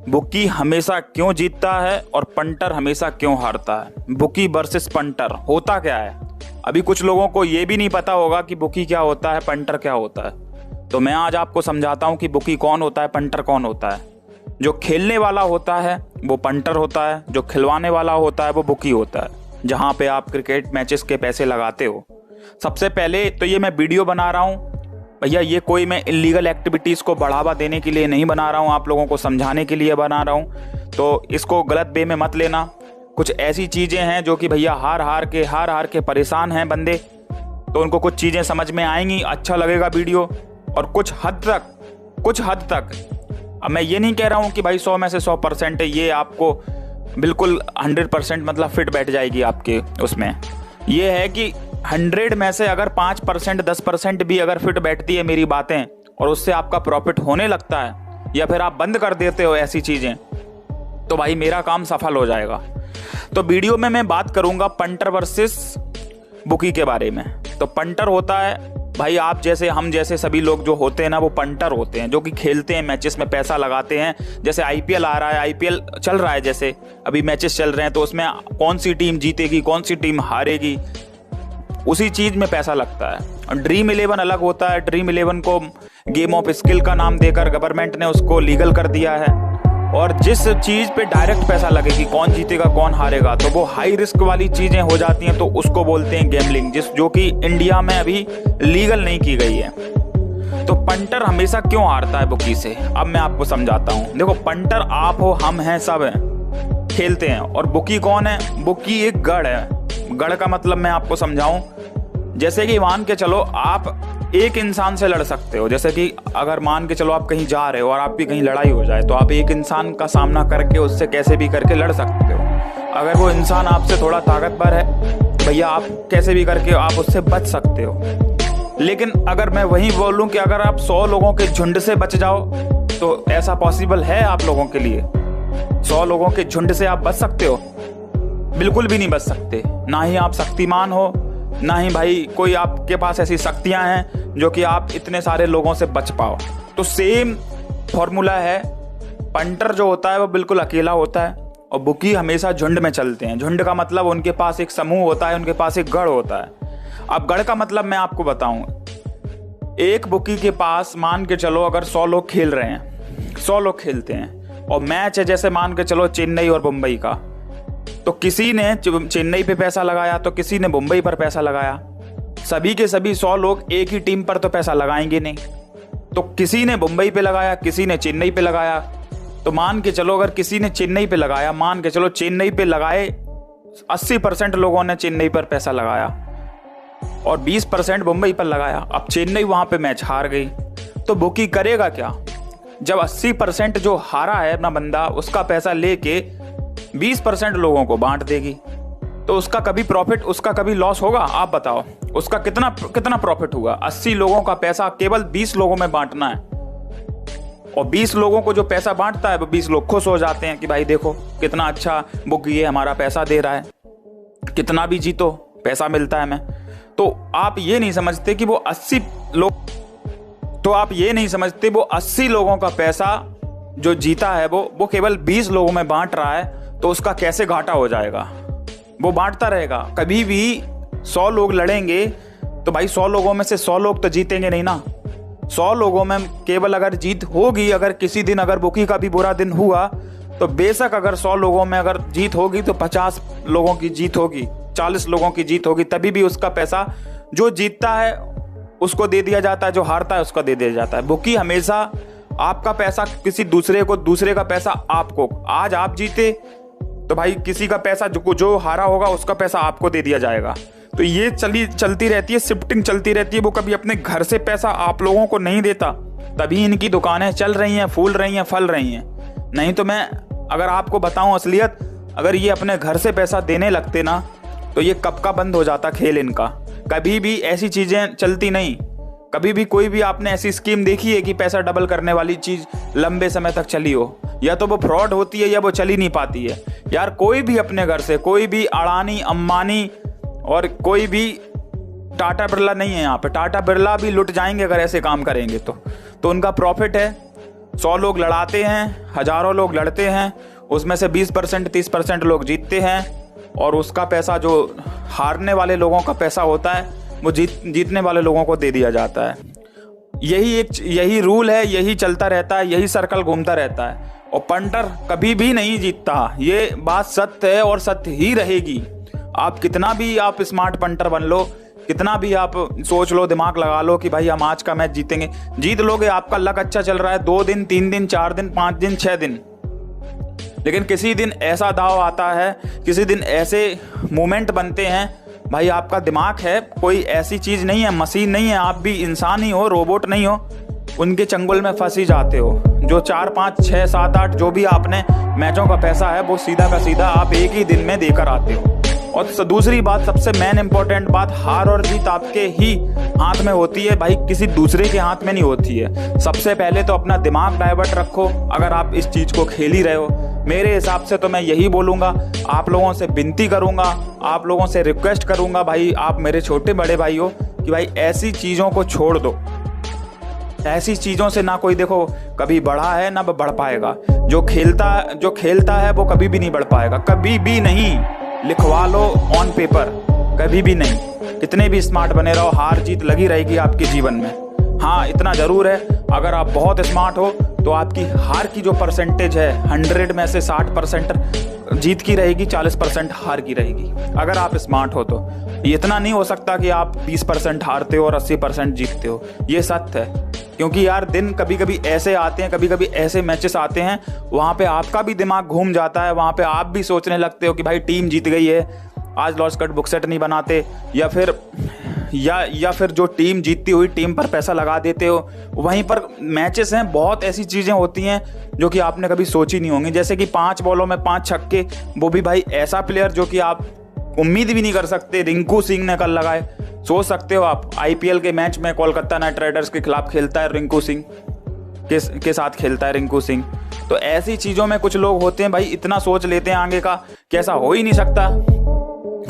Bookie हमेशा क्यों जीतता है और पंटर हमेशा क्यों हारता है। बुकी वर्सेस पंटर होता क्या है। अभी कुछ लोगों को ये भी नहीं पता होगा कि बुकी क्या होता है, पंटर क्या होता है। तो मैं आज आपको समझाता हूँ कि बुकी कौन होता है, पंटर कौन होता है। जो खेलने वाला होता है वो पंटर होता है, जो खिलवाने वाला होता है वो बुकी होता है, जहाँ पे आप क्रिकेट मैचेस के पैसे लगाते हो। सबसे पहले तो ये मैं वीडियो बना रहा हूँ भैया, ये कोई मैं इलीगल एक्टिविटीज़ को बढ़ावा देने के लिए नहीं बना रहा हूँ, आप लोगों को समझाने के लिए बना रहा हूँ। तो इसको गलत वे में मत लेना। कुछ ऐसी चीज़ें हैं जो कि भैया हार हार के परेशान हैं बंदे, तो उनको कुछ चीज़ें समझ में आएंगी, अच्छा लगेगा वीडियो। और कुछ हद तक अब मैं ये नहीं कह रहा हूँ कि भाई 100 में से 100% ये आपको बिल्कुल 100% मतलब फिट बैठ जाएगी आपके उसमें। ये है कि 100 में से अगर 5% 10% भी अगर फिट बैठती है मेरी बातें और उससे आपका प्रॉफिट होने लगता है या फिर आप बंद कर देते हो ऐसी चीज़ें, तो भाई मेरा काम सफल हो जाएगा। तो वीडियो में मैं बात करूंगा पंटर वर्सेस बुकी के बारे में। तो पंटर होता है भाई आप जैसे हम जैसे सभी लोग जो होते हैं ना, वो पंटर होते हैं, जो कि खेलते हैं मैचेस में पैसा लगाते हैं। जैसे आईपीएल आ रहा है, आईपीएल चल रहा है, जैसे अभी मैचेस चल रहे हैं, तो उसमें कौन सी टीम जीतेगी कौन सी टीम हारेगी, उसी चीज में पैसा लगता है। और ड्रीम 11 अलग होता है। ड्रीम 11 को गेम ऑफ स्किल का नाम देकर गवर्नमेंट ने उसको लीगल कर दिया है। और जिस चीज पे डायरेक्ट पैसा लगेगी, कौन जीतेगा कौन हारेगा, तो वो हाई रिस्क वाली चीजें हो जाती हैं, तो उसको बोलते हैं गैम्बलिंग, जो कि इंडिया में अभी लीगल नहीं की गई है। तो पंटर हमेशा क्यों हारता है बुकी से, अब मैं आपको समझाता हूँ। देखो, पंटर आप हो, हम हैं, सब हैं, खेलते हैं। और बुकी कौन है? बुकी एक गढ़ है। गढ़ का मतलब मैं आपको समझाऊं, जैसे कि मान के चलो आप एक इंसान से लड़ सकते हो। जैसे कि अगर मान के चलो आप कहीं जा रहे हो और आपकी कहीं लड़ाई हो जाए, तो आप एक इंसान का सामना करके उससे कैसे भी करके लड़ सकते हो। अगर वो इंसान आपसे थोड़ा ताकतवर है भैया, आप कैसे भी करके आप उससे बच सकते हो। लेकिन अगर मैं वही बोलूं कि अगर आप 100 लोगों के झुंड से बच जाओ, तो ऐसा पॉसिबल है आप लोगों के लिए? 100 लोगों के झुंड से आप बच सकते हो? बिल्कुल भी नहीं बच सकते। ना ही आप शक्तिमान हो, ना ही भाई कोई आपके पास ऐसी शक्तियां हैं जो कि आप इतने सारे लोगों से बच पाओ। तो सेम फॉर्मूला है। पंटर जो होता है वो बिल्कुल अकेला होता है और बुकी हमेशा झुंड में चलते हैं। झुंड का मतलब उनके पास एक समूह होता है, उनके पास एक गढ़ होता है। अब गढ़ का मतलब मैं आपको बताऊं, एक बुकी के पास मान के चलो अगर 100 लोग खेल रहे हैं, 100 लोग खेलते हैं और मैच है जैसे मान के चलो चेन्नई और मुंबई का, तो किसी ने चेन्नई पे पैसा लगाया तो किसी ने मुंबई पर पैसा लगाया। सभी के सभी 100 लोग एक ही टीम पर तो पैसा लगाएंगे नहीं, तो किसी ने मुंबई पे लगाया, किसी ने चेन्नई पे लगाया। तो मान के चलो अगर किसी ने चेन्नई पे लगाया, मान के चलो चेन्नई पे लगाए 80% लोगों ने चेन्नई पर पैसा लगाया और 20% मुंबई पर लगाया। अब चेन्नई वहां पे मैच हार गई, तो बुकी करेगा क्या? जब 80% जो हारा है अपना बंदा, उसका पैसा लेके 20% लोगों को बांट देगी, तो उसका कभी प्रॉफिट, उसका कभी लॉस होगा? आप बताओ, उसका कितना प्रॉफिट हुआ? 80 लोगों का पैसा केवल 20 लोगों में बांटना है, और 20 लोगों को जो पैसा बांटता है वो 20 लोग खुश हो जाते हैं कि भाई देखो कितना अच्छा बुक ये हमारा पैसा दे रहा है, कितना भी जीतो पैसा मिलता है हमें। तो आप ये नहीं समझते कि वो 80 लोगों का पैसा जो जीता है वो केवल 20 लोगों में बांट रहा है, तो उसका कैसे घाटा हो जाएगा? वो बांटता रहेगा। कभी भी 100 लोग लड़ेंगे तो भाई 100 लोगों में से 100 लोग तो जीतेंगे नहीं ना। 100 लोगों में केवल अगर जीत होगी, अगर किसी दिन अगर बुकी का भी बुरा दिन हुआ, तो बेशक अगर 100 लोगों में अगर जीत होगी तो 50 लोगों की जीत होगी, 40 लोगों की जीत होगी, तभी भी उसका पैसा जो जीतता है उसको दे दिया जाता है, जो हारता है उसका दे दिया जाता है। बुकी हमेशा आपका पैसा किसी दूसरे को, दूसरे का पैसा आपको। आज आप जीते तो भाई किसी का पैसा जो हारा होगा उसका पैसा आपको दे दिया जाएगा। तो ये चलती रहती है, शिफ्टिंग चलती रहती है। वो कभी अपने घर से पैसा आप लोगों को नहीं देता, तभी इनकी दुकानें चल रही हैं, फूल रही हैं, फल रही हैं। नहीं तो मैं अगर आपको बताऊं असलियत, अगर ये अपने घर से पैसा देने लगते ना, तो ये कब का बंद हो जाता खेल इनका। कभी भी ऐसी चीजें चलती नहीं। कभी भी कोई भी आपने ऐसी स्कीम देखी है कि पैसा डबल करने वाली चीज लंबे समय तक चली हो? या तो वो फ्रॉड होती है या वो चल ही नहीं पाती है। यार कोई भी अपने घर से, कोई भी अडानी अंबानी और कोई भी टाटा बिरला नहीं है यहाँ पे। टाटा बिरला भी लुट जाएंगे अगर ऐसे काम करेंगे तो उनका प्रॉफिट है। 100 लोग लड़ाते हैं, हजारों लोग लड़ते हैं, उसमें से 20% 30% लोग जीतते हैं, और उसका पैसा जो हारने वाले लोगों का पैसा होता है वो जीतने वाले लोगों को दे दिया जाता है। यही रूल है, यही चलता रहता है, यही सर्कल घूमता रहता है, और पंटर कभी भी नहीं जीतता। ये बात सत्य है और सत्य ही रहेगी। आप कितना भी आप स्मार्ट पंटर बन लो, कितना भी आप सोच लो, दिमाग लगा लो कि भाई हम आज का मैच जीतेंगे, जीत लोगे। आपका लक अच्छा चल रहा है 2 दिन 3 दिन 4 दिन 5 दिन 6 दिन, लेकिन किसी दिन ऐसा दाव आता है, किसी दिन ऐसे मोमेंट बनते हैं, भाई आपका दिमाग है, कोई ऐसी चीज़ नहीं है, मशीन नहीं है, आप भी इंसान ही हो, रोबोट नहीं हो, उनके चंगुल में फंस ही जाते हो। जो 4 5 6 7 8 जो भी आपने मैचों का पैसा है वो सीधा का सीधा आप एक ही दिन में देकर आते हो। और दूसरी बात, सबसे मेन इंपॉर्टेंट बात, हार और जीत आपके ही हाथ में होती है भाई, किसी दूसरे के हाथ में नहीं होती है। सबसे पहले तो अपना दिमाग डाइवर्ट रखो अगर आप इस चीज़ को खेल ही रहे हो। मेरे हिसाब से तो मैं यही बोलूँगा, आप लोगों से विनती करूँगा, आप लोगों से रिक्वेस्ट करूँगा, भाई आप मेरे छोटे बड़े भाई हो, कि भाई ऐसी चीज़ों को छोड़ दो। ऐसी चीज़ों से ना कोई देखो कभी बढ़ा है ना बढ़ पाएगा। जो खेलता है वो कभी भी नहीं बढ़ पाएगा, कभी भी नहीं। लिखवा लो ऑन पेपर, कभी भी नहीं। कितने भी स्मार्ट बने रहो, हार जीत लगी रहेगी आपके जीवन में। हाँ, इतना ज़रूर है, अगर आप बहुत स्मार्ट हो तो आपकी हार की जो परसेंटेज है 100 में से 60% जीत की रहेगी, 40% हार की रहेगी, अगर आप स्मार्ट हो तो। इतना नहीं हो सकता कि आप 20% हारते हो और 80% जीतते हो, ये सत्य है। क्योंकि यार दिन कभी कभी ऐसे आते हैं, कभी कभी ऐसे मैचेस आते हैं, वहाँ पे आपका भी दिमाग घूम जाता है, वहाँ पे आप भी सोचने लगते हो कि भाई टीम जीत गई है, आज लॉस कट बुक सेट नहीं बनाते, या फिर जो टीम जीतती हुई टीम पर पैसा लगा देते हो। वहीं पर मैचेस हैं, बहुत ऐसी चीज़ें होती हैं जो कि आपने कभी सोची नहीं होंगी, जैसे कि 5 बॉलों में 5 छक्के, वो भी भाई ऐसा प्लेयर जो कि आप उम्मीद भी नहीं कर सकते, रिंकू सिंह ने कल लगाए। सोच सकते हो आप, आईपीएल के मैच में कोलकाता नाइट राइडर्स के खिलाफ खेलता है रिंकू सिंह, के साथ खेलता है रिंकू सिंह। तो ऐसी चीज़ों में कुछ लोग होते हैं भाई, इतना सोच लेते हैं आगे का कि ऐसा हो ही नहीं सकता।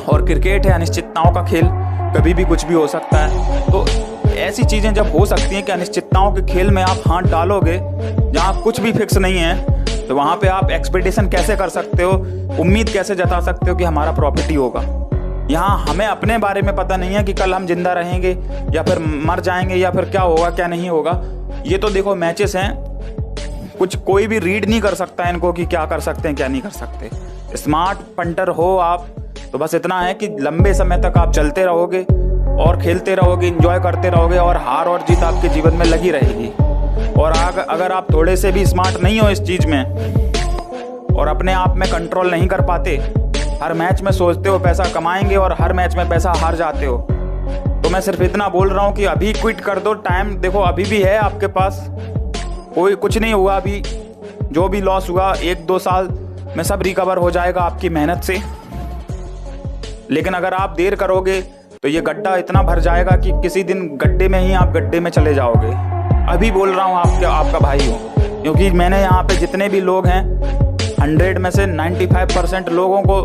और क्रिकेट है अनिश्चितताओं का खेल, कभी भी कुछ भी हो सकता है। तो ऐसी चीज़ें जब हो सकती हैं कि अनिश्चितताओं के खेल में आप हाथ डालोगे जहाँ कुछ भी फिक्स नहीं है, तो वहाँ पे आप एक्सपेक्टेशन कैसे कर सकते हो, उम्मीद कैसे जता सकते हो कि हमारा प्रॉफिट ही होगा। यहाँ हमें अपने बारे में पता नहीं है कि कल हम जिंदा रहेंगे या फिर मर जाएंगे या फिर क्या होगा क्या नहीं होगा। ये तो देखो मैचेस हैं, कुछ कोई भी रीड नहीं कर सकता इनको कि क्या कर सकते हैं क्या नहीं कर सकते। स्मार्ट पंटर हो आप तो बस इतना है कि लंबे समय तक आप चलते रहोगे और खेलते रहोगे, एंजॉय करते रहोगे, और हार और जीत आपके जीवन में लगी रहेगी। और अगर आप थोड़े से भी स्मार्ट नहीं हो इस चीज़ में और अपने आप में कंट्रोल नहीं कर पाते, हर मैच में सोचते हो पैसा कमाएंगे और हर मैच में पैसा हार जाते हो, तो मैं सिर्फ इतना बोल रहा हूँ कि अभी क्विट कर दो। टाइम देखो अभी भी है आपके पास, कोई कुछ नहीं हुआ अभी। जो भी लॉस हुआ 1-2 साल में सब रिकवर हो जाएगा आपकी मेहनत से। लेकिन अगर आप देर करोगे तो ये गड्ढा इतना भर जाएगा कि किसी दिन गड्ढे में ही आप गड्ढे में चले जाओगे। अभी बोल रहा हूँ आपका भाई हूँ, क्योंकि मैंने यहाँ पे जितने भी लोग हैं 100 में से 95% लोगों को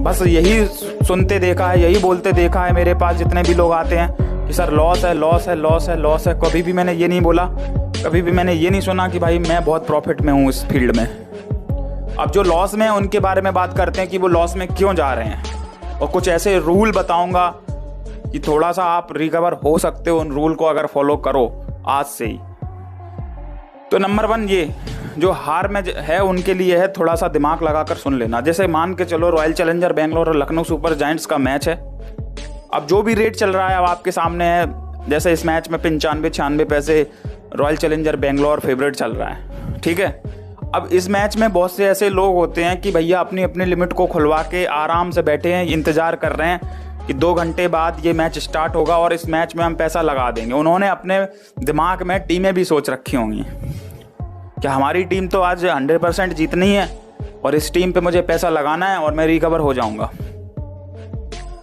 बस यही सुनते देखा है, यही बोलते देखा है। मेरे पास जितने भी लोग आते हैं कि सर लॉस है लॉस है लॉस है लॉस है, कभी भी मैंने ये नहीं बोला, कभी भी मैंने ये नहीं सुना कि भाई मैं बहुत प्रॉफिट में हूँ इस फील्ड में। अब जो लॉस में है उनके बारे में बात करते हैं कि वो लॉस में क्यों जा रहे हैं, और कुछ ऐसे रूल बताऊंगा कि थोड़ा सा आप रिकवर हो सकते हो उन रूल को अगर फॉलो करो आज से ही। तो नंबर 1 ये जो हार में है उनके लिए है, थोड़ा सा दिमाग लगाकर सुन लेना। जैसे मान के चलो रॉयल चैलेंजर बेंगलोर और लखनऊ सुपर जायंट्स का मैच है। अब जो भी रेट चल रहा है अब आपके सामने है, जैसे इस मैच में 95-96 पैसे रॉयल चैलेंजर बेंगलोर फेवरेट चल रहा है, ठीक है। अब इस मैच में बहुत से ऐसे लोग होते हैं कि भैया अपनी अपनी लिमिट को खुलवा के आराम से बैठे हैं, इंतज़ार कर रहे हैं कि 2 घंटे बाद ये मैच स्टार्ट होगा और इस मैच में हम पैसा लगा देंगे। उन्होंने अपने दिमाग में टीमें भी सोच रखी होंगी कि हमारी टीम तो आज 100% जीतनी है और इस टीम पे मुझे पैसा लगाना है और मैं रिकवर हो जाऊंगा।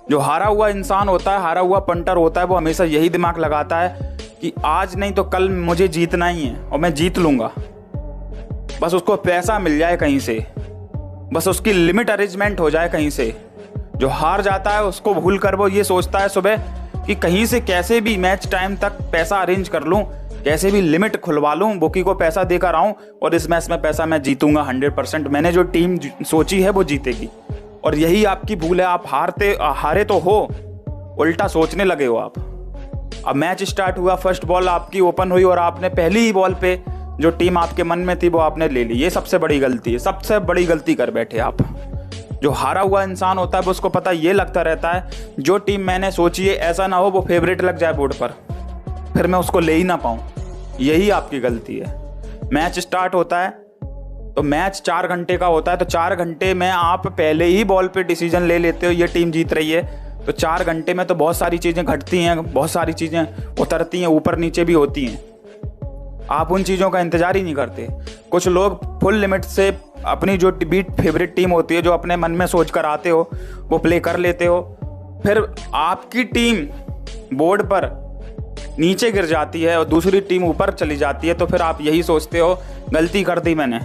जो हारा हुआ इंसान होता है, हारा हुआ पंटर होता है, वो हमेशा यही दिमाग लगाता है कि आज नहीं तो कल मुझे जीतना ही है और मैं जीत लूँगा। बस उसको पैसा मिल जाए कहीं से, बस उसकी लिमिट अरेंजमेंट हो जाए कहीं से। जो हार जाता है उसको भूल कर वो ये सोचता है सुबह कि कहीं से कैसे भी मैच टाइम तक पैसा अरेंज कर लूँ कैसे भी लिमिट खुलवा लूँ, बुकी को पैसा देकर आऊँ और इस मैच में पैसा मैं जीतूंगा 100%। मैंने जो टीम सोची है वो जीतेगी। और यही आपकी भूल है, आप हारे तो हो, उल्टा सोचने लगे हो आप। अब मैच स्टार्ट हुआ, फर्स्ट बॉल आपकी ओपन हुई और आपने पहली ही बॉल पे जो टीम आपके मन में थी वो आपने ले ली। ये सबसे बड़ी गलती है, सबसे बड़ी गलती कर बैठे आप। जो हारा हुआ इंसान होता है उसको पता ये लगता रहता है जो टीम मैंने सोची है ऐसा ना हो वो फेवरेट लग जाए बोर्ड पर, फिर मैं उसको ले ही ना पाऊँ। यही आपकी गलती है। मैच स्टार्ट होता है तो मैच 4 घंटे का होता है, तो 4 घंटे में आप पहले ही बॉल पे डिसीजन ले लेते हो ये टीम जीत रही है। तो 4 घंटे में तो बहुत सारी चीज़ें घटती हैं, बहुत सारी चीज़ें उतरती हैं, ऊपर नीचे भी होती हैं। आप उन चीज़ों का इंतजार ही नहीं करते। कुछ लोग फुल लिमिट से अपनी जो बीट फेवरेट टीम होती है, जो अपने मन में सोच कर आते हो, वो प्ले कर लेते हो। फिर आपकी टीम बोर्ड पर नीचे गिर जाती है और दूसरी टीम ऊपर चली जाती है, तो फिर आप यही सोचते हो गलती कर दी मैंने।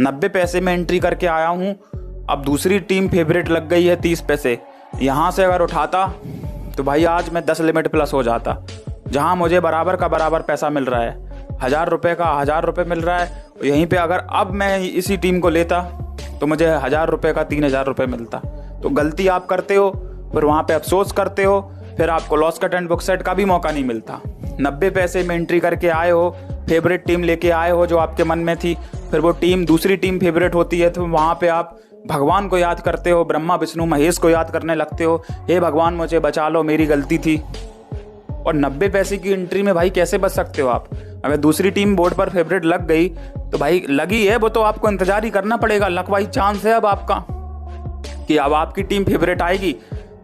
90 पैसे में एंट्री करके आया हूँ, अब दूसरी टीम फेवरेट लग गई है 30 पैसे। यहाँ से अगर उठाता तो भाई आज मैं 10 लिमिट प्लस हो जाता। जहाँ मुझे बराबर का बराबर पैसा मिल रहा है, 1000 रुपये का 1000 रुपये मिल रहा है, यहीं पे अगर अब मैं इसी टीम को लेता तो मुझे 1000 रुपये का 3000 रुपये मिलता। तो गलती आप करते हो, फिर वहाँ पे अफसोस करते हो, फिर आपको loss cut and book set का भी मौका नहीं मिलता। 90 पैसे में एंट्री करके आए हो, फेवरेट टीम लेके आए हो जो आपके मन में थी, फिर वो टीम दूसरी टीम फेवरेट होती है, तो वहाँ पे आप भगवान को याद करते हो, ब्रह्मा विष्णु महेश को याद करने लगते हो, हे भगवान मुझे बचा लो, मेरी गलती थी। और 90 पैसे की एंट्री में भाई कैसे बच सकते हो आप? अगर दूसरी टीम बोर्ड पर फेवरेट लग गई तो भाई लगी है, वो तो आपको इंतजार ही करना पड़ेगा। लक वाइज चांस है अब आपका कि अब आपकी टीम फेवरेट आएगी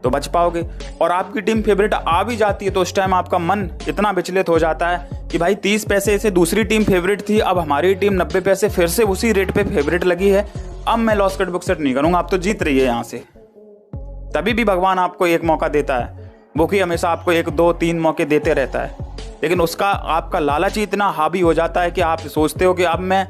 तो बच पाओगे। और आपकी टीम फेवरेट आ भी जाती है तो उस टाइम आपका मन इतना विचलित हो जाता है कि भाई 30 पैसे से दूसरी टीम फेवरेट थी, अब हमारी टीम 90 पैसे फिर से उसी रेट पे फेवरेट लगी है, अब मैं लॉस कट बुक सेट नहीं करूँगा, आप तो जीत रही है यहाँ से। तभी भी भगवान आपको एक मौका देता है, बुकी हमेशा आपको 1 2 3 मौके देते रहता है, लेकिन उसका आपका लालच ही इतना हावी हो जाता है कि आप सोचते हो कि अब मैं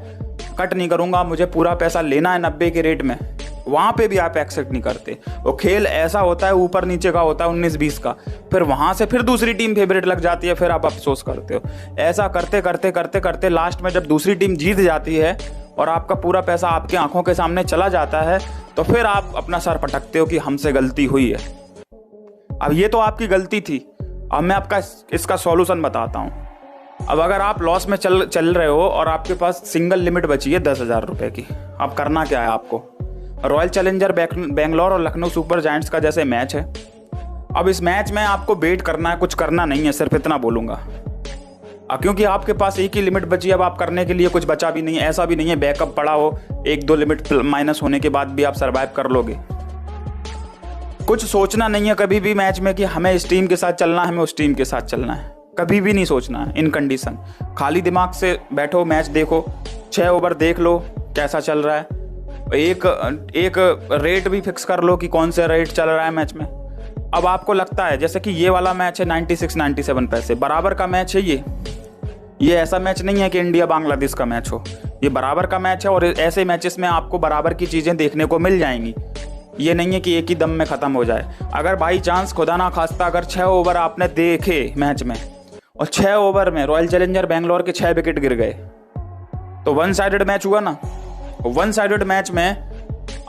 कट नहीं करूँगा, मुझे पूरा पैसा लेना है 90 के रेट में। वहाँ पे भी आप एक्सेप्ट नहीं करते। वो खेल ऐसा होता है, ऊपर नीचे का होता है, 19-20 का, फिर वहाँ से फिर दूसरी टीम फेवरेट लग जाती है, फिर आप अफसोस करते हो। ऐसा करते करते करते करते लास्ट में जब दूसरी टीम जीत जाती है और आपका पूरा पैसा आपकी आंखों के सामने चला जाता है, तो फिर आप अपना सर पटकते हो कि हमसे गलती हुई है। अब ये तो आपकी गलती थी, अब मैं आपका इसका सॉल्यूशन बताता हूँ। अब अगर आप लॉस में चल रहे हो और आपके पास सिंगल लिमिट बची है 10,000 रुपये की, अब करना क्या है आपको? रॉयल चैलेंजर बेंगलोर और लखनऊ सुपर जायंट्स का जैसे मैच है, अब इस मैच में आपको बेट करना है, कुछ करना नहीं है, सिर्फ इतना बोलूँगा। क्योंकि आपके पास एक ही लिमिट बची है, अब आप करने के लिए कुछ बचा भी नहीं है। ऐसा भी नहीं है बैकअप पड़ा हो, 1-2 लिमिट माइनस होने के बाद भी आप सर्वाइव कर लोगे। कुछ सोचना नहीं है कभी भी मैच में कि हमें इस टीम के साथ चलना है, हमें उस टीम के साथ चलना है, कभी भी नहीं सोचना है इन कंडीशन। खाली दिमाग से बैठो, मैच देखो, 6 ओवर देख लो कैसा चल रहा है, एक रेट भी फिक्स कर लो कि कौन सा रेट चल रहा है मैच में। अब आपको लगता है जैसे कि ये वाला मैच है 96-97 पैसे, बराबर का मैच है ये ऐसा मैच नहीं है कि इंडिया बांग्लादेश का मैच हो, ये बराबर का मैच है। और ऐसे मैचेस में आपको बराबर की चीज़ें देखने को मिल जाएंगी, ये नहीं है कि एक ही दम में ख़त्म हो जाए। अगर बाई चांस खुदा ना खास्ता अगर 6 ओवर आपने देखे मैच में और 6 ओवर में रॉयल चैलेंजर बेंगलोर के 6 विकेट गिर गए, तो 1 साइडेड मैच हुआ ना। 1 साइडेड मैच में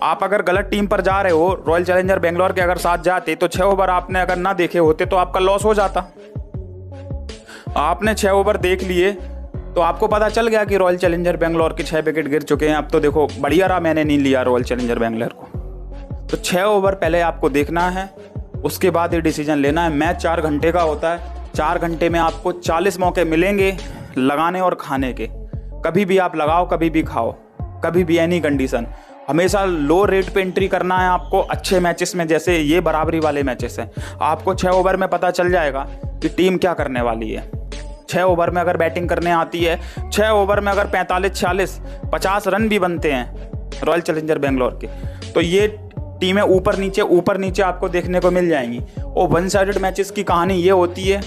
आप अगर गलत टीम पर जा रहे हो, रॉयल चैलेंजर बेंगलोर के अगर साथ जाते तो 6 ओवर आपने अगर ना देखे होते तो आपका लॉस हो जाता। आपने 6 ओवर देख लिए तो आपको पता चल गया कि रॉयल चैलेंजर बेंगलोर के 6 विकेट गिर चुके हैं, अब तो देखो बढ़िया रहा मैंने नहीं लिया रॉयल चैलेंजर बेंगलोर को। तो 6 ओवर पहले आपको देखना है, उसके बाद ये डिसीजन लेना है। मैच 4 घंटे का होता है, 4 घंटे में आपको 40 मौके मिलेंगे लगाने और खाने के। कभी भी आप लगाओ, कभी भी खाओ, कभी भी एनी कंडीशन। हमेशा लो रेट पे एंट्री करना है आपको अच्छे मैचेस में, जैसे ये बराबरी वाले मैचेस हैं। आपको 6 ओवर में पता चल जाएगा कि टीम क्या करने वाली है। 6 ओवर में अगर बैटिंग करने आती है, 6 ओवर में अगर 45-40-50 रन भी बनते हैं रॉयल चैलेंजर बेंगलोर के, तो ये टीमें ऊपर नीचे आपको देखने को मिल जाएंगी। और 1 साइडेड मैचेस की कहानी ये होती है,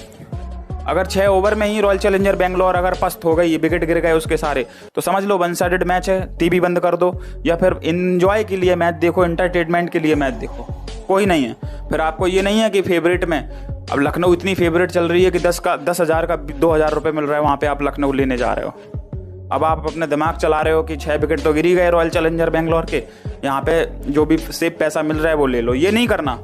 अगर 6 ओवर में ही रॉयल चैलेंजर बेंगलोर अगर पस्त हो गई, विकेट गिर गए उसके सारे, तो समझ लो 1 साइडेड मैच है, टीवी बंद कर दो या फिर एंजॉय के लिए मैच देखो, एंटरटेनमेंट के लिए मैच देखो। कोई नहीं है। फिर आपको ये नहीं है कि फेवरेट में, अब लखनऊ इतनी फेवरेट चल रही है कि 10,000 का 2,000 रुपये मिल रहा है, वहाँ पे आप लखनऊ लेने जा रहे हो। अब आप अपने दिमाग चला रहे हो कि 6 विकेट तो गिर ही गए रॉयल चैलेंजर बेंगलोर के, यहाँ पे जो भी सेफ पैसा मिल रहा है वो ले लो। ये नहीं करना।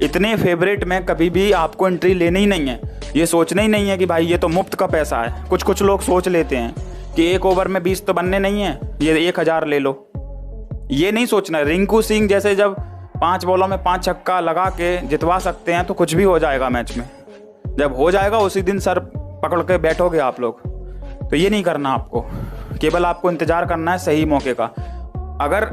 इतने फेवरेट में कभी भी आपको एंट्री लेनी ही नहीं है। ये सोचना ही नहीं है कि भाई ये तो मुफ्त का पैसा है। कुछ लोग सोच लेते हैं कि एक ओवर में 20 तो बनने नहीं है, ये 1,000 ले लो। ये नहीं सोचना। रिंकू सिंह जैसे जब 5 बॉलों में 5 छक्का लगा के जितवा सकते हैं तो कुछ भी हो जाएगा मैच में। जब हो जाएगा उसी दिन सर पकड़ के बैठोगे आप लोग। तो ये नहीं करना आपको, केवल आपको इंतज़ार करना है सही मौके का। अगर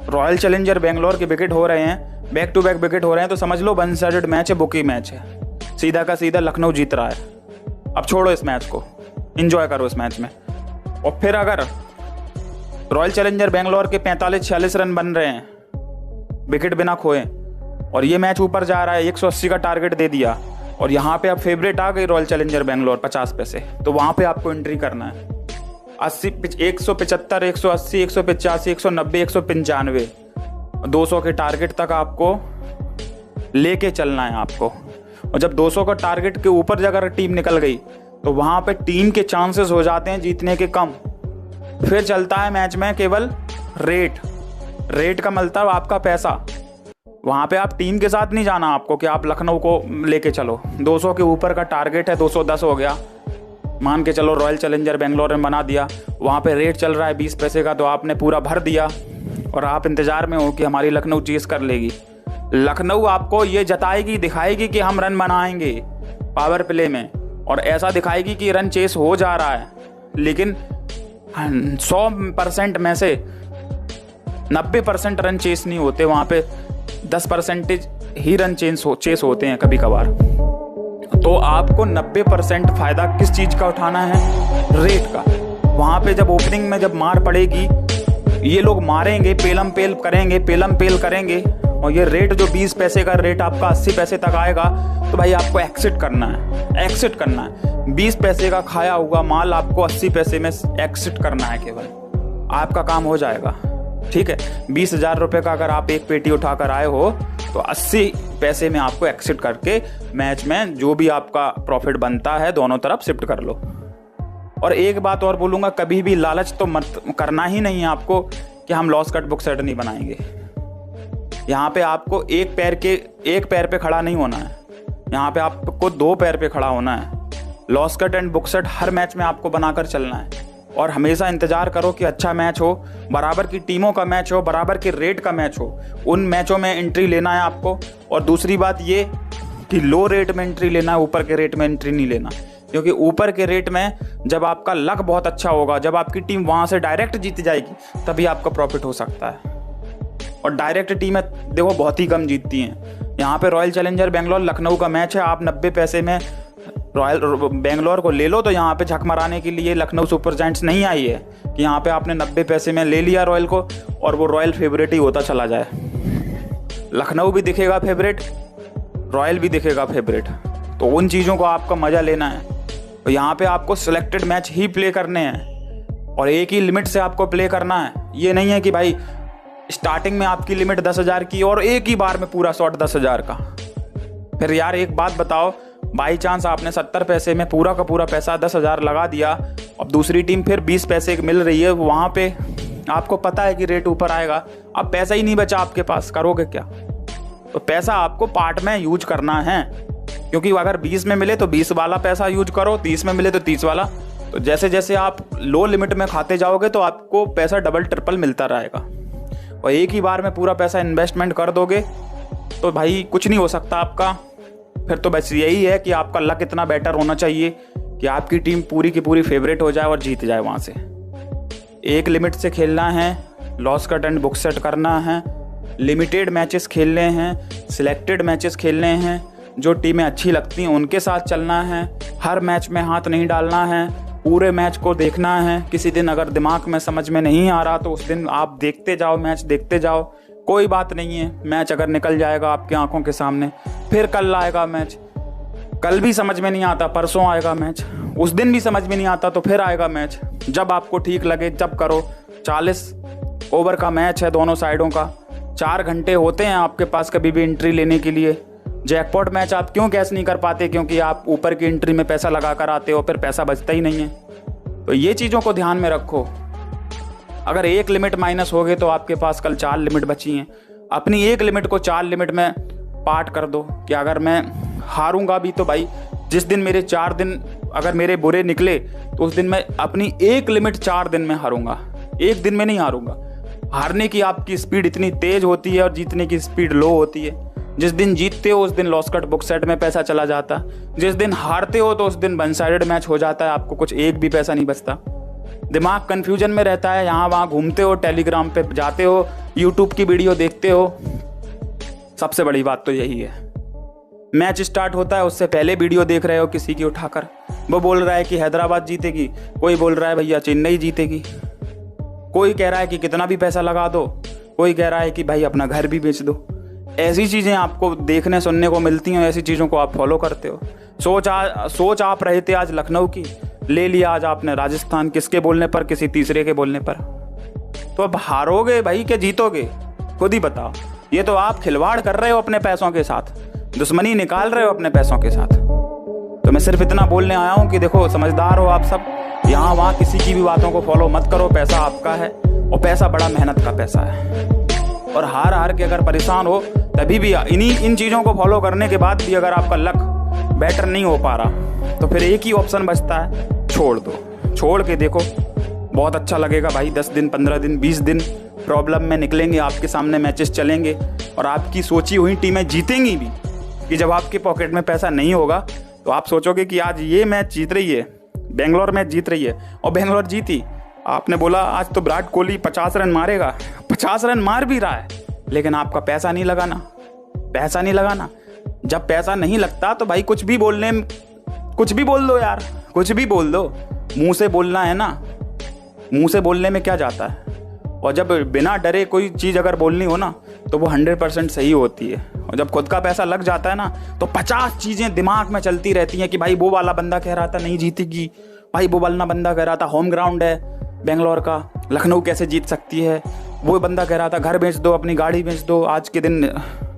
रॉयल चैलेंजर बेंगलोर के विकेट हो रहे हैं, बैक टू बैक विकेट हो रहे हैं, तो समझ लो 1 साइडेड मैच है, बुकी मैच है, सीधा का सीधा लखनऊ जीत रहा है। अब छोड़ो इस मैच को, एंजॉय करो इस मैच में। और फिर अगर रॉयल चैलेंजर बेंगलोर के 45-46 रन बन रहे हैं विकेट बिना खोए, और ये मैच ऊपर जा रहा है, 180 का टारगेट दे दिया, और यहाँ पे अब फेवरेट आ गई रॉयल चैलेंजर बेंगलोर 50 पैसे, तो वहाँ पे आपको एंट्री करना है। 175, 180, 185, 190, 195, 200 के टारगेट तक आपको लेके चलना है आपको। और जब 200 का टारगेट के ऊपर अगर टीम निकल गई तो वहाँ पे टीम के चांसेस हो जाते हैं जीतने के कम। फिर चलता है मैच में केवल रेट का मतलब आपका पैसा। वहाँ पे आप टीम के साथ नहीं जाना आपको कि आप लखनऊ को लेके चलो। 200 के ऊपर का टारगेट है, 210 हो गया मान के चलो, रॉयल चैलेंजर बेंगलोर ने बना दिया। वहाँ पे रेट चल रहा है 20 पैसे का, तो आपने पूरा भर दिया और आप इंतज़ार में हो कि हमारी लखनऊ चेस कर लेगी। लखनऊ आपको ये जताएगी, दिखाएगी कि हम रन बनाएंगे पावर प्ले में, और ऐसा दिखाएगी कि रन चेस हो जा रहा है। लेकिन 100% में से 90% रन चेस नहीं होते, वहाँ पे 10% ही रन चेस होते हैं कभी कभार। तो आपको 90% फायदा किस चीज़ का उठाना है? रेट का। वहाँ पे जब ओपनिंग में जब मार पड़ेगी, ये लोग मारेंगे, पेलम पेल करेंगे, और ये रेट जो 20 पैसे का रेट आपका 80 पैसे तक आएगा, तो भाई आपको एक्सिट करना है। 20 पैसे का खाया हुआ माल आपको 80 पैसे में एक्सिट करना है केवल, आपका काम हो जाएगा। ठीक है, 20,000 रुपये का अगर आप एक पेटी उठाकर आए हो तो 80 पैसे में आपको एक्सिट करके मैच में जो भी आपका प्रॉफिट बनता है दोनों तरफ शिफ्ट कर लो। और एक बात और बोलूँगा, कभी भी लालच तो मत करना ही नहीं है आपको कि हम लॉस कट बुक सेट नहीं बनाएंगे। यहाँ पे आपको एक पैर पे खड़ा नहीं होना है, यहाँ पे आपको 2 पैर पे खड़ा होना है। Loss cut and book set her match में आपको बनाकर चलना है, और हमेशा इंतजार करो कि अच्छा मैच हो, बराबर की टीमों का मैच हो, बराबर के रेट का मैच हो, उन मैचों में एंट्री लेना है आपको। और दूसरी बात ये कि लो रेट में एंट्री लेना है, ऊपर के रेट में एंट्री नहीं लेना, क्योंकि ऊपर के रेट में जब आपका लक बहुत अच्छा होगा, जब आपकी टीम वहाँ से डायरेक्ट जीत जाएगी, तभी आपका प्रॉफिट हो सकता है। और डायरेक्ट टीमें देखो बहुत ही कम जीतती हैं। यहाँ पे रॉयल चैलेंजर बेंगलोर लखनऊ का मैच है, आप 90 पैसे में रॉयल बेंगलोर को ले लो, तो यहाँ पे झक मराने के लिए लखनऊ सुपर जायंट्स नहीं आई है कि यहाँ पे आपने 90 पैसे में ले लिया रॉयल को और वो रॉयल फेवरेट ही होता चला जाए। लखनऊ भी दिखेगा फेवरेट, रॉयल भी दिखेगा फेवरेट, तो उन चीज़ों को आपका मज़ा लेना है। तो यहाँ पे आपको सिलेक्टेड मैच ही प्ले करने हैं और एक ही लिमिट से आपको प्ले करना है। ये नहीं है कि भाई स्टार्टिंग में आपकी लिमिट 10,000 की और एक ही बार में पूरा शॉट 10,000 का। फिर यार एक बात बताओ, बाई चांस आपने 70 पैसे में पूरा का पूरा पैसा 10,000 लगा दिया, अब दूसरी टीम फिर 20 पैसे मिल रही है, वहाँ पे आपको पता है कि रेट ऊपर आएगा, अब पैसा ही नहीं बचा आपके पास, करोगे क्या? तो पैसा आपको पार्ट में यूज करना है, क्योंकि अगर 20 में मिले तो 20 वाला पैसा यूज करो, 30 में मिले तो 30 वाला। तो जैसे जैसे आप लो लिमिट में खाते जाओगे तो आपको पैसा डबल ट्रिपल मिलता रहेगा। और एक ही बार में पूरा पैसा इन्वेस्टमेंट कर दोगे तो भाई कुछ नहीं हो सकता आपका। फिर तो बस यही है कि आपका लक इतना बेटर होना चाहिए कि आपकी टीम पूरी की पूरी फेवरेट हो जाए और जीत जाए वहाँ से। एक लिमिट से खेलना है, loss cut and book set करना है, लिमिटेड मैचेस खेलने हैं, सिलेक्टेड मैचेस खेलने हैं, जो टीमें अच्छी लगती हैं उनके साथ चलना है, हर मैच में हाथ नहीं डालना है, पूरे मैच को देखना है। किसी दिन अगर दिमाग में समझ में नहीं आ रहा तो उस दिन आप देखते जाओ, मैच देखते जाओ, कोई बात नहीं है। मैच अगर निकल जाएगा आपकी आंखों के सामने, फिर कल आएगा मैच, कल भी समझ में नहीं आता, परसों आएगा मैच, उस दिन भी समझ में नहीं आता तो फिर आएगा मैच। जब आपको ठीक लगे जब करो। 40 ओवर का मैच है दोनों साइडों का, 4 घंटे होते हैं आपके पास कभी भी एंट्री लेने के लिए। जैकपॉट मैच आप क्यों कैश नहीं कर पाते? क्योंकि आप ऊपर की एंट्री में पैसा लगा कर आते हो, फिर पैसा बचता ही नहीं है। तो ये चीज़ों को ध्यान में रखो। अगर 1 लिमिट माइनस हो गए तो आपके पास कल 4 लिमिट बची हैं। अपनी 1 लिमिट को 4 लिमिट में पार्ट कर दो कि अगर मैं हारूंगा भी तो भाई जिस दिन मेरे 4 दिन अगर मेरे बुरे निकले तो उस दिन मैं अपनी 1 लिमिट 4 दिन में हारूंगा, 1 दिन में नहीं हारूंगा। हारने की आपकी स्पीड इतनी तेज होती है और जीतने की स्पीड लो होती है। जिस दिन जीतते हो उस दिन लॉस कट बुक सेट में पैसा चला जाता है, जिस दिन हारते हो तो उस दिन वन साइडेड मैच हो जाता है, आपको कुछ एक भी पैसा नहीं बचता। दिमाग कन्फ्यूजन में रहता है, यहाँ वहाँ घूमते हो, टेलीग्राम पे जाते हो, यूट्यूब की वीडियो देखते हो। सबसे बड़ी बात तो यही है, मैच स्टार्ट होता है उससे पहले वीडियो देख रहे हो किसी की उठाकर। वो बोल रहा है कि हैदराबाद जीतेगी, कोई बोल रहा है भैया चेन्नई जीतेगी, कोई कह रहा है कि कितना भी पैसा लगा दो, कोई कह रहा है कि भाई अपना घर भी बेच दो। ऐसी चीज़ें आपको देखने सुनने को मिलती हैं, ऐसी चीज़ों को आप फॉलो करते हो। सोच आप रहे थे आज लखनऊ की, ले लिया आज आपने राजस्थान, किसके बोलने पर? किसी तीसरे के बोलने पर। तो अब हारोगे भाई क्या जीतोगे? खुद ही बताओ। ये तो आप खिलवाड़ कर रहे हो अपने पैसों के साथ, दुश्मनी निकाल रहे हो अपने पैसों के साथ। तो मैं सिर्फ इतना बोलने आया हूँ कि देखो समझदार हो आप सब, यहाँ वहाँ किसी की भी बातों को फॉलो मत करो। पैसा आपका है और पैसा बड़ा मेहनत का पैसा है। और हार के अगर परेशान हो तभी भी इन चीज़ों को फॉलो करने के बाद भी अगर आपका लक बेटर नहीं हो पा रहा तो फिर एक ही ऑप्शन बचता है, छोड़ दो। छोड़ के देखो, बहुत अच्छा लगेगा भाई। 10 दिन 15 दिन 20 दिन प्रॉब्लम में निकलेंगे, आपके सामने मैचेस चलेंगे और आपकी सोची हुई टीमें जीतेंगी भी। कि जब आपके पॉकेट में पैसा नहीं होगा तो आप सोचोगे कि आज ये मैच जीत रही है, बेंगलोर मैच जीत रही है, और बेंगलोर जीती। आपने बोला आज तो विराट कोहली 50 रन मारेगा, 50 रन मार भी रहा है, लेकिन आपका पैसा नहीं लगाना। पैसा नहीं लगाना, जब पैसा नहीं लगता तो भाई कुछ भी बोल दो यार, कुछ भी बोल दो। मुंह से बोलना है ना, मुंह से बोलने में क्या जाता है। और जब बिना डरे कोई चीज़ अगर बोलनी हो ना तो वो 100% सही होती है। और जब खुद का पैसा लग जाता है ना तो 50 चीज़ें दिमाग में चलती रहती हैं कि भाई वो वाला बंदा कह रहा था नहीं जीतेगी, भाई वो वाला बंदा कह रहा था होम ग्राउंड है बेंगलोर का, लखनऊ कैसे जीत सकती है, वो बंदा कह रहा था घर बेच दो, अपनी गाड़ी बेच दो, आज के दिन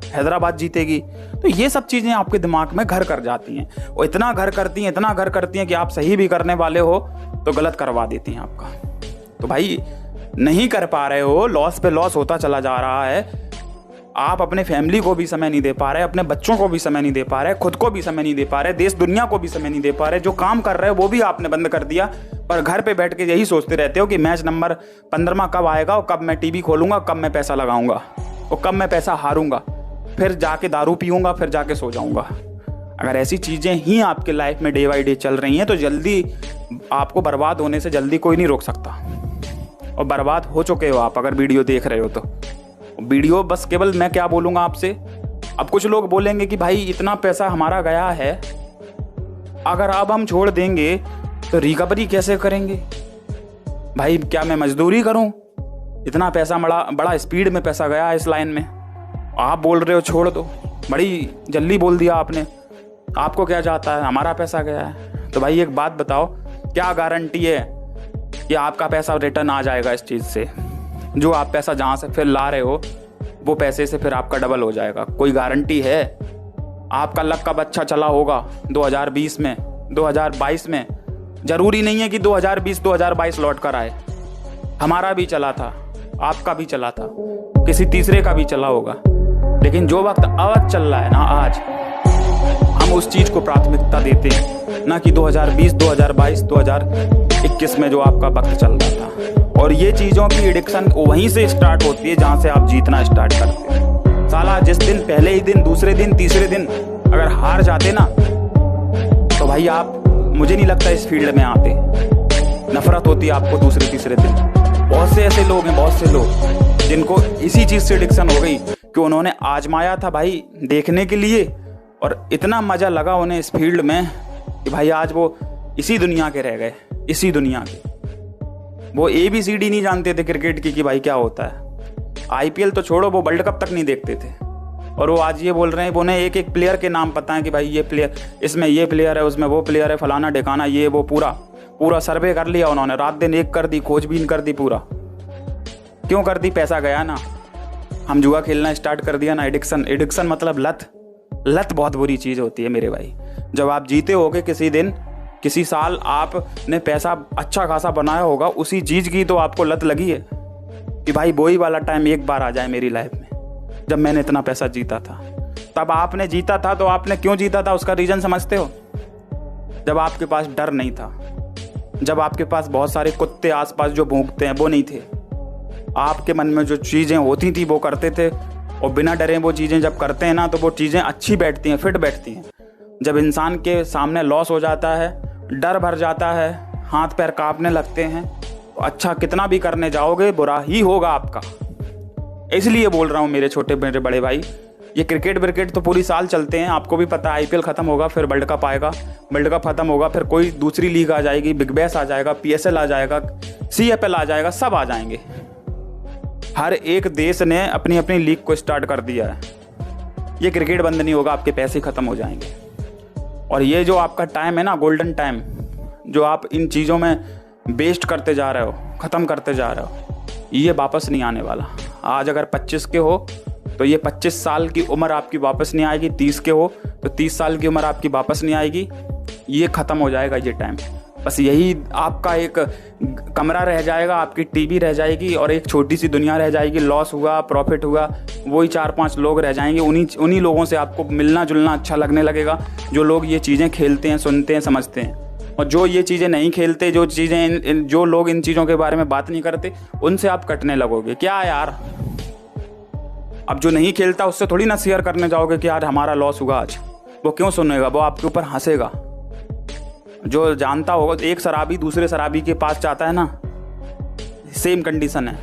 हैदराबाद जीतेगी। तो ये सब चीज़ें आपके दिमाग में घर कर जाती हैं और इतना घर करती हैं कि आप सही भी करने वाले हो तो गलत करवा देती हैं आपका। तो भाई नहीं कर पा रहे हो, लॉस पे लॉस होता चला जा रहा है। आप अपने फैमिली को भी समय नहीं दे पा रहे, अपने बच्चों को भी समय नहीं दे पा रहे, खुद को भी समय नहीं दे पा रहे, देश दुनिया को भी समय नहीं दे पा रहे। जो काम कर रहे हो वो भी आपने बंद कर दिया, पर घर पे बैठ के यही सोचते रहते हो कि मैच नंबर 15वां कब आएगा और कब मैं टीवी खोलूंगा, कब मैं पैसा लगाऊंगा और कब मैं पैसा हारूंगा, फिर जाके दारू पीऊंगा, फिर जाके सो जाऊंगा। अगर ऐसी चीज़ें ही आपके लाइफ में डे बाई डे चल रही हैं तो जल्दी आपको बर्बाद होने से जल्दी कोई नहीं रोक सकता। और बर्बाद हो चुके हो आप अगर वीडियो देख रहे हो तो। वीडियो बस केवल मैं क्या बोलूँगा आपसे, अब कुछ लोग बोलेंगे कि भाई इतना पैसा हमारा गया है, अगर अब हम छोड़ देंगे तो रिकवरी कैसे करेंगे? भाई क्या मैं मजदूरी करूं? इतना पैसा बड़ा स्पीड में पैसा गया इस लाइन में, आप बोल रहे हो छोड़ दो। बड़ी जल्दी बोल दिया आपने, आपको क्या जाता है हमारा पैसा गया है। तो भाई एक बात बताओ, क्या गारंटी है कि आपका पैसा रिटर्न आ जाएगा इस चीज़ से? जो आप पैसा जहाँ से फिर ला रहे हो वो पैसे से फिर आपका डबल हो जाएगा, कोई गारंटी है? आपका लक कब अच्छा चला होगा? 2020 में, 2022 में। जरूरी नहीं है कि 2020-2022 लौट कर आए। हमारा भी चला था, आपका भी चला था, किसी तीसरे का भी चला होगा, लेकिन जो वक्त आज चल रहा है ना, आज हम उस चीज़ को प्राथमिकता देते हैं, ना कि 2020, 2022, 2021 में जो आपका वक्त चल रहा था। और ये चीज़ों की एडिक्शन वहीं से स्टार्ट होती है जहाँ से आप जीतना स्टार्ट करते हैं। साला जिस दिन पहले ही दिन, दूसरे दिन, तीसरे दिन अगर हार जाते ना तो भाई आप, मुझे नहीं लगता इस फील्ड में आते। नफरत होती है आपको दूसरे तीसरे दिन। बहुत से ऐसे लोग हैं, बहुत से लोग जिनको इसी चीज़ से एडिक्शन हो गई कि उन्होंने आजमाया था भाई देखने के लिए, और इतना मज़ा लगा उन्हें इस फील्ड में कि भाई आज वो इसी दुनिया के रह गए, इसी दुनिया के। वो ABCD नहीं जानते थे क्रिकेट की कि भाई क्या होता है। IPL तो छोड़ो, वो वर्ल्ड कप तक नहीं देखते थे, और वो आज ये बोल रहे हैं, उन्हें एक एक प्लेयर के नाम पता है कि भाई ये प्लेयर, इसमें ये प्लेयर है, उसमें वो प्लेयर है, फलाना ढिकाना, ये वो पूरा सर्वे कर लिया उन्होंने, रात दिन एक कर दी, खोजबीन कर दी पूरा। क्यों कर दी? पैसा गया ना। हम जुआ खेलना स्टार्ट कर दिया ना, एडिक्शन, एडिक्शन मतलब लत। लत बहुत बुरी चीज़ होती है मेरे भाई। जब आप जीते होगे किसी दिन, किसी साल आपने पैसा अच्छा खासा बनाया होगा, उसी चीज़ की तो आपको लत लगी है कि भाई वही वाला टाइम एक बार आ जाए मेरी लाइफ में जब मैंने इतना पैसा जीता था। तब आपने जीता था तो आपने क्यों जीता था उसका रीज़न समझते हो? जब आपके पास डर नहीं था, जब आपके पास बहुत सारे कुत्ते आसपास जो भौंकते हैं वो नहीं थे, आपके मन में जो चीज़ें होती थी वो करते थे, और बिना डरे वो चीज़ें जब करते हैं ना तो वो चीज़ें अच्छी बैठती हैं, फिट बैठती हैं। जब इंसान के सामने लॉस हो जाता है, डर भर जाता है, हाथ पैर कांपने लगते हैं, तो अच्छा कितना भी करने जाओगे बुरा ही होगा आपका। इसलिए बोल रहा हूँ मेरे छोटे मेरे बड़े भाई, ये क्रिकेट व्रिकेट तो पूरी साल चलते हैं, आपको भी पता है। आईपीएल ख़त्म होगा फिर वर्ल्ड कप आएगा, वर्ल्ड कप ख़त्म होगा फिर कोई दूसरी लीग आ जाएगी, बिग बैश आ जाएगा, पीएसएल आ जाएगा, सीएफएल आ जाएगा, सब आ जाएंगे। हर एक देश ने अपनी अपनी लीग को स्टार्ट कर दिया है। ये क्रिकेट बंद नहीं होगा, आपके पैसे ख़त्म हो जाएंगे। और ये जो आपका टाइम है ना, गोल्डन टाइम, जो आप इन चीज़ों में वेस्ट करते जा रहे हो, ख़त्म करते जा रहे हो, ये वापस नहीं आने वाला। आज अगर 25 के हो तो ये 25 साल की उम्र आपकी वापस नहीं आएगी। 30 के हो तो 30 साल की उम्र आपकी वापस नहीं आएगी। ये ख़त्म हो जाएगा ये टाइम। बस यही आपका एक कमरा रह जाएगा, आपकी टीवी रह जाएगी और एक छोटी सी दुनिया रह जाएगी। लॉस हुआ, प्रॉफिट हुआ, वही 4-5 लोग रह जाएंगे। उन्हीं लोगों से आपको मिलना जुलना अच्छा लगने लगेगा, जो लोग ये चीज़ें खेलते हैं, सुनते हैं, समझते हैं। और जो ये चीज़ें नहीं खेलते, जो चीज़ें जो लोग इन चीज़ों के बारे में बात नहीं करते, उनसे आप कटने लगोगे। क्या यार, अब जो नहीं खेलता उससे थोड़ी ना शेयर करने जाओगे कि यार हमारा लॉस हुआ आज। वो क्यों सुनेगा? वो आपके ऊपर हंसेगा। जो जानता होगा, एक शराबी दूसरे शराबी के पास जाता है ना, सेम कंडीशन है।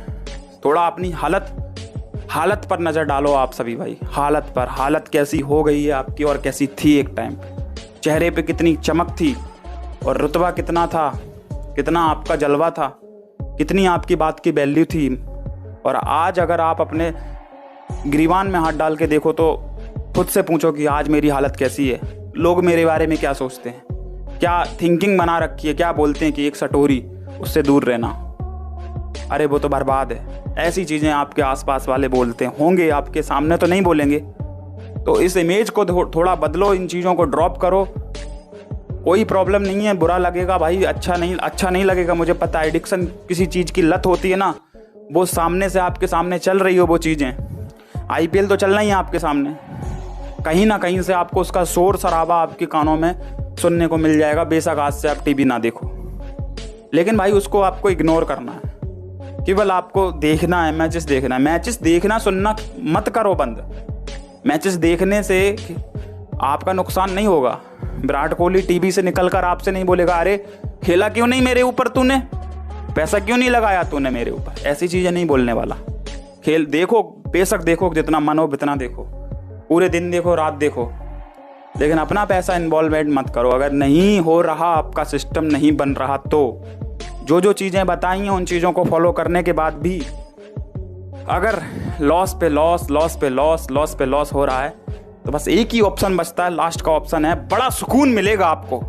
थोड़ा अपनी हालत पर नज़र डालो आप सभी भाई, हालत पर। हालत कैसी हो गई है आपकी और कैसी थी एक टाइम। चेहरे पे कितनी चमक थी और रुतबा कितना था, कितना आपका जलवा था, कितनी आपकी बात की वैल्यू थी। और आज अगर आप अपने गिरीबान में हाथ डाल के देखो तो खुद से पूछो कि आज मेरी हालत कैसी है, लोग मेरे बारे में क्या सोचते हैं, क्या थिंकिंग बना रखी है, क्या बोलते हैं कि एक सटोरी, उससे दूर रहना, अरे वो तो बर्बाद है। ऐसी चीज़ें आपके आसपास वाले बोलते होंगे, आपके सामने तो नहीं बोलेंगे। तो इस इमेज को थोड़ा बदलो, इन चीज़ों को ड्रॉप करो। कोई प्रॉब्लम नहीं है, बुरा लगेगा भाई, अच्छा नहीं लगेगा, मुझे पता है। एडिक्शन किसी चीज़ की लत होती है ना, वो सामने से आपके सामने चल रही हो वो चीज़ें। आईपीएल तो चलना ही है आपके सामने, कहीं ना कहीं से आपको उसका शोर शराबा आपके कानों में सुनने को मिल जाएगा। बेशक आज से आप टीवी ना देखो, लेकिन भाई उसको आपको इग्नोर करना है। केवल आपको देखना है, मैचेस देखना है। मैचेस देखना सुनना मत करो बंद। मैचेस देखने से आपका नुकसान नहीं होगा। विराट कोहली टीवी से निकलकर आपसे नहीं बोलेगा अरे खेला क्यों नहीं मेरे ऊपर तूने, पैसा क्यों नहीं लगाया तूने मेरे ऊपर। ऐसी चीज़ें नहीं बोलने वाला। खेल देखो, बेशक देखो, जितना मन हो उतना देखो, पूरे दिन देखो, रात देखो, लेकिन अपना पैसा इन्वॉल्वमेंट मत करो। अगर नहीं हो रहा, आपका सिस्टम नहीं बन रहा, तो जो चीज़ें बताई हैं उन चीज़ों को फॉलो करने के बाद भी अगर लॉस पे लॉस हो रहा है, तो बस एक ही ऑप्शन बचता है, लास्ट का ऑप्शन है, बड़ा सुकून मिलेगा आपको।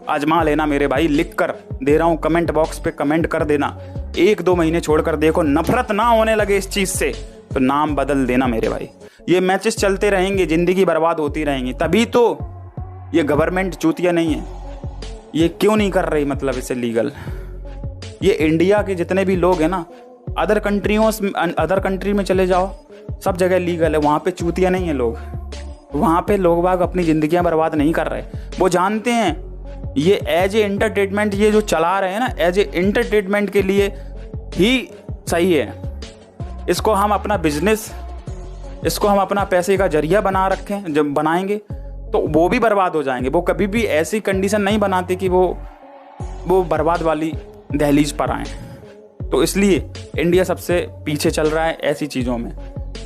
आजमा लेना मेरे भाई, लिख कर दे रहा हूँ, कमेंट बॉक्स पे कमेंट कर देना। 1-2 महीने छोड़कर देखो, नफरत ना होने लगे इस चीज़ से तो नाम बदल देना मेरे भाई। ये मैचेस चलते रहेंगे, ज़िंदगी बर्बाद होती रहेंगी। तभी तो ये गवर्नमेंट चूतिया नहीं है, ये क्यों नहीं कर रही मतलब इसे लीगल। ये इंडिया के जितने भी लोग हैं ना, अदर कंट्री में चले जाओ, सब जगह लीगल है। वहाँ पे चूतिया नहीं है लोग, वहाँ पे लोग बाग अपनी ज़िंदगियाँ बर्बाद नहीं कर रहे। वो जानते हैं ये एज ए एंटरटेनमेंट, ये जो चला रहे हैं ना, एज ए एंटरटेनमेंट के लिए ही सही है। इसको हम अपना बिजनेस, इसको हम अपना पैसे का जरिया बना रखें, जब बनाएंगे तो वो भी बर्बाद हो जाएंगे। वो कभी भी ऐसी कंडीशन नहीं बनाते कि वो बर्बाद वाली दहलीज पर आए। तो इसलिए इंडिया सबसे पीछे चल रहा है ऐसी चीज़ों में।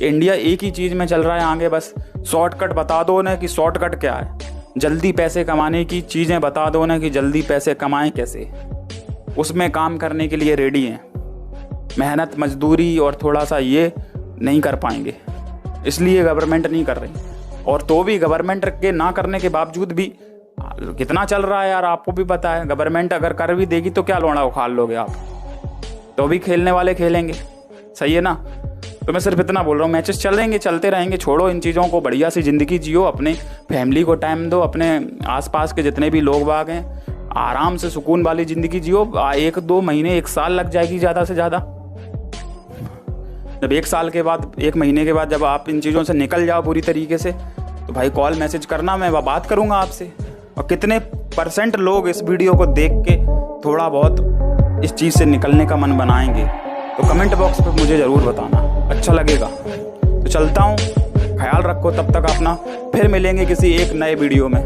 इंडिया एक ही चीज़ में चल रहा है आगे, बस शॉर्टकट बता दो ना कि शॉर्टकट क्या है, जल्दी पैसे कमाने की चीज़ें बता दो ना कि जल्दी पैसे कमाएं कैसे, उसमें काम करने के लिए रेडी हैं। मेहनत मजदूरी और थोड़ा सा ये नहीं कर पाएंगे, इसलिए गवर्नमेंट नहीं कर रही। और तो भी गवर्नमेंट के ना करने के बावजूद भी कितना चल रहा है यार, आपको भी पता है। गवर्नमेंट अगर कर भी देगी तो क्या लोड़ा उखाड़ लोगे आप, तो भी खेलने वाले खेलेंगे, सही है ना। तो मैं सिर्फ इतना बोल रहा हूँ, मैचेस चलेंगे, चलते रहेंगे, छोड़ो इन चीज़ों को, बढ़िया सी ज़िंदगी जियो, अपने फैमिली को टाइम दो, अपने आसपास के जितने भी लोग बाग हैं आराम से सुकून वाली ज़िंदगी जियो। 1-2 महीने 1 साल लग जाएगी ज़्यादा से ज़्यादा। जब 1 साल के बाद 1 महीने के बाद जब आप इन चीज़ों से निकल जाओ पूरी तरीके से, तो भाई कॉल मैसेज करना, मैं बात करूँगा आपसे। और कितने % लोग इस वीडियो को देख के थोड़ा बहुत इस चीज़ से निकलने का मन बनाएंगे, तो कमेंट बॉक्स पे मुझे ज़रूर बताना, अच्छा लगेगा। तो चलता हूँ, ख्याल रखो तब तक अपना, फिर मिलेंगे किसी एक नए वीडियो में।